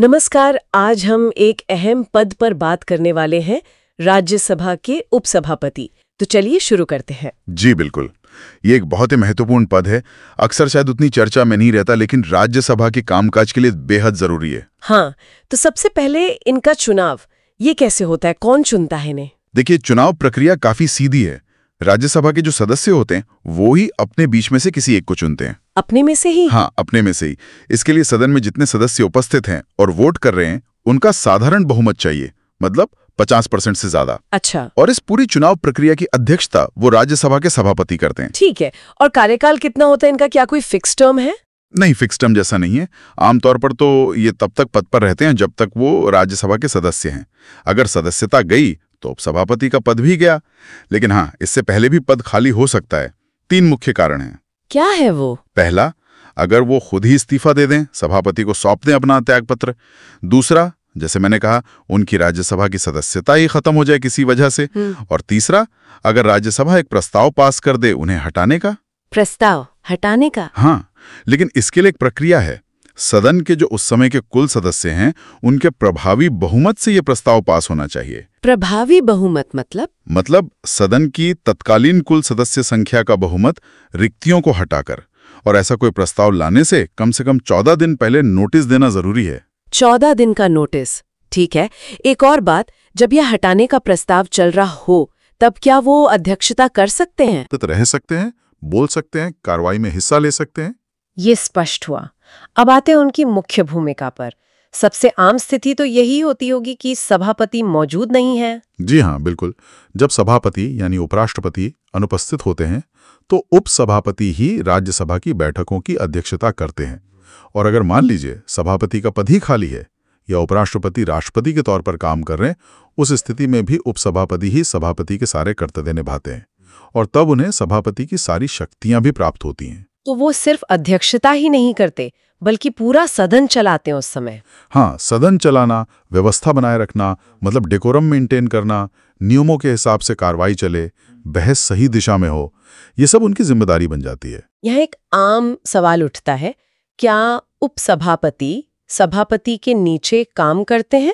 नमस्कार। आज हम एक अहम पद पर बात करने वाले हैं, राज्यसभा के उपसभापति। तो चलिए शुरू करते हैं। जी बिल्कुल, ये एक बहुत ही महत्वपूर्ण पद है। अक्सर शायद उतनी चर्चा में नहीं रहता, लेकिन राज्यसभा के कामकाज के लिए बेहद जरूरी है। हाँ, तो सबसे पहले इनका चुनाव ये कैसे होता है, कौन चुनता है इन्हें? देखिए, चुनाव प्रक्रिया काफी सीधी है। राज्यसभा के जो सदस्य होते हैं वो ही अपने बीच में से किसी एक को चुनते हैं। अपने में से ही? हाँ, अपने में से ही। इसके लिए सदन में जितने सदस्य उपस्थित हैं और वोट कर रहे हैं उनका साधारण बहुमत चाहिए, मतलब 50% से ज्यादा। अच्छा। और इस पूरी चुनाव प्रक्रिया की अध्यक्षता वो राज्यसभा के सभापति करते हैं। ठीक है। और कार्यकाल कितना होता है इनका, क्या कोई फिक्स टर्म है? नहीं, फिक्स टर्म जैसा नहीं है। आमतौर पर तो ये तब तक पद पर रहते हैं जब तक वो राज्यसभा के सदस्य हैं। अगर सदस्यता गई तो उपसभापति का पद भी गया। लेकिन हाँ, इससे पहले भी पद खाली हो सकता है। 3 मुख्य कारण हैं। क्या है वो? पहला, अगर वो खुद ही इस्तीफा दे दें, सभापति को सौंप दें अपना त्यागपत्र। दूसरा, जैसे मैंने कहा, उनकी राज्यसभा की सदस्यता ही खत्म हो जाए किसी वजह से। और तीसरा, अगर राज्यसभा एक प्रस्ताव पास कर दे उन्हें हटाने का। प्रस्ताव हटाने का? हाँ, लेकिन इसके लिए एक प्रक्रिया है। सदन के जो उस समय के कुल सदस्य हैं उनके प्रभावी बहुमत से ये प्रस्ताव पास होना चाहिए। प्रभावी बहुमत मतलब सदन की तत्कालीन कुल सदस्य संख्या का बहुमत रिक्तियों को हटाकर। और ऐसा कोई प्रस्ताव लाने से कम 14 दिन पहले नोटिस देना जरूरी है। 14 दिन का नोटिस, ठीक है। एक और बात, जब यह हटाने का प्रस्ताव चल रहा हो तब क्या वो अध्यक्षता कर सकते हैं? तो रह सकते हैं, बोल सकते हैं, कार्रवाई में हिस्सा ले सकते हैं। ये स्पष्ट हुआ। अब आते हैं उनकी मुख्य भूमिका पर। सबसे आम स्थिति तो यही होती होगी कि सभापति मौजूद नहीं है। जी हाँ, बिल्कुल। जब सभापति यानी उपराष्ट्रपति अनुपस्थित होते हैं तो उपसभापति ही राज्यसभा की बैठकों की अध्यक्षता करते हैं। और अगर मान लीजिए सभापति का पद ही खाली है या उपराष्ट्रपति राष्ट्रपति के तौर पर काम कर रहे हैं, उस स्थिति में भी उपसभापति ही सभापति के सारे कर्तव्य निभाते हैं और तब उन्हें सभापति की सारी शक्तियां भी प्राप्त होती हैं। तो वो सिर्फ अध्यक्षता ही नहीं करते बल्कि पूरा सदन चलाते हैं उस समय। हाँ, सदन चलाना, व्यवस्था बनाए रखना, मतलब डेकोरम मेंटेन करना, नियमों के हिसाब से कार्रवाई चले, बहस सही दिशा में हो, ये सब उनकी जिम्मेदारी बन जाती है। यहाँ एक आम सवाल उठता है, क्या उपसभापति सभापति के नीचे काम करते हैं?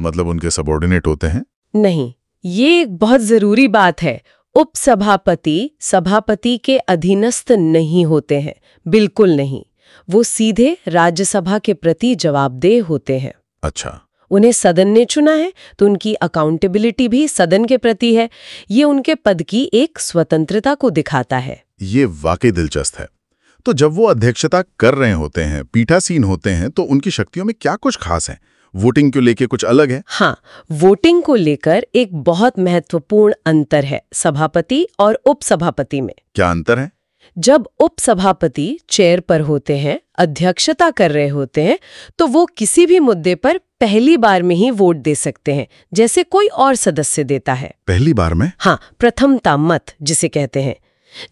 मतलब उनके सबॉर्डिनेट होते हैं? नहीं, ये एक बहुत जरूरी बात है। उपसभापति सभापति के अधीनस्थ नहीं होते हैं, बिल्कुल नहीं। वो सीधे राज्यसभा के प्रति जवाबदेह होते हैं। अच्छा। उन्हें सदन ने चुना है तो उनकी अकाउंटेबिलिटी भी सदन के प्रति है। ये उनके पद की एक स्वतंत्रता को दिखाता है। ये वाकई दिलचस्प है। तो जब वो अध्यक्षता कर रहे होते हैं, पीठासीन होते हैं, तो उनकी शक्तियों में क्या कुछ खास है? वोटिंग को लेके कुछ अलग है? हाँ, वोटिंग को लेकर एक बहुत महत्वपूर्ण अंतर है सभापति और उपसभापति में। क्या अंतर है? जब उपसभापति चेयर पर होते हैं, अध्यक्षता कर रहे होते हैं, तो वो किसी भी मुद्दे पर पहली बार में ही वोट दे सकते हैं, जैसे कोई और सदस्य देता है। पहली बार में? हाँ, प्रथमता मत जिसे कहते हैं।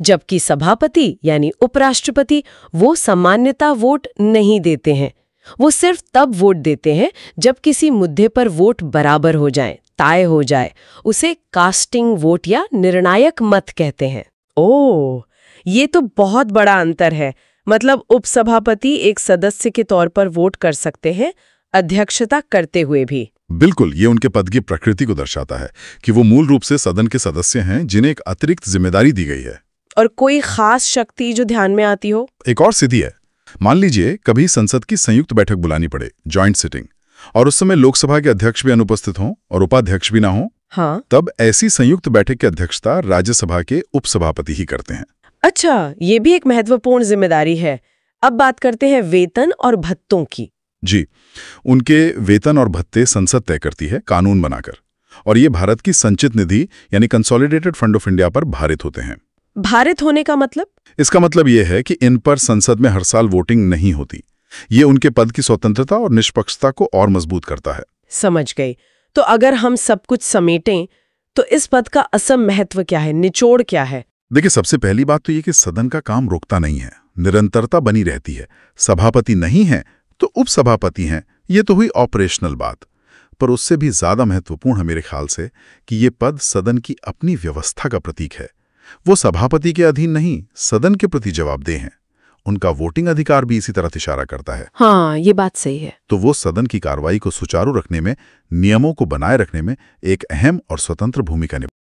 जबकि सभापति यानी उपराष्ट्रपति वो सामान्यता वोट नहीं देते हैं। वो सिर्फ तब वोट देते हैं जब किसी मुद्दे पर वोट बराबर हो जाए, तय हो जाए। उसे कास्टिंग वोट या निर्णायक मत कहते हैं। ओह, ये तो बहुत बड़ा अंतर है। मतलब उपसभापति एक सदस्य के तौर पर वोट कर सकते हैं, अध्यक्षता करते हुए भी। बिल्कुल, ये उनके पद की प्रकृति को दर्शाता है कि वो मूल रूप से सदन के सदस्य हैं जिन्हें एक अतिरिक्त जिम्मेदारी दी गई है। और कोई खास शक्ति जो ध्यान में आती हो? एक और स्थिति है। मान लीजिए कभी संसद की संयुक्त बैठक बुलानी पड़े, जॉइंट सिटिंग, और उस समय लोकसभा के अध्यक्ष भी अनुपस्थित हों और उपाध्यक्ष भी ना हो। हाँ। तब ऐसी संयुक्त बैठक की अध्यक्षता राज्यसभा के उपसभापति ही करते हैं। अच्छा, ये भी एक महत्वपूर्ण जिम्मेदारी है। अब बात करते हैं वेतन और भत्तों की। जी, उनके वेतन और भत्ते संसद तय करती है कानून बनाकर, और ये भारत की संचित निधि यानी कंसोलिडेटेड फंड ऑफ इंडिया पर भारित होते हैं। भारित होने का मतलब? इसका मतलब ये है कि इन पर संसद में हर साल वोटिंग नहीं होती। ये उनके पद की स्वतंत्रता और निष्पक्षता को और मजबूत करता है। समझ गई। तो अगर हम सब कुछ समेटें तो इस पद का असम महत्व क्या है, निचोड़ क्या है? देखिए, सबसे पहली बात तो ये कि सदन का काम रुकता नहीं है, निरंतरता बनी रहती है। सभापति नहीं है तो उपसभापति हैं, ये तो हुई ऑपरेशनल बात। पर उससे भी ज्यादा महत्वपूर्ण है मेरे ख्याल से कि ये पद सदन की अपनी व्यवस्था का प्रतीक है। वो सभापति के अधीन नहीं, सदन के प्रति जवाबदेह हैं। उनका वोटिंग अधिकार भी इसी तरफ इशारा करता है। हाँ, ये बात सही है। तो वो सदन की कार्रवाई को सुचारू रखने में, नियमों को बनाए रखने में एक अहम और स्वतंत्र भूमिका निभाते हैं।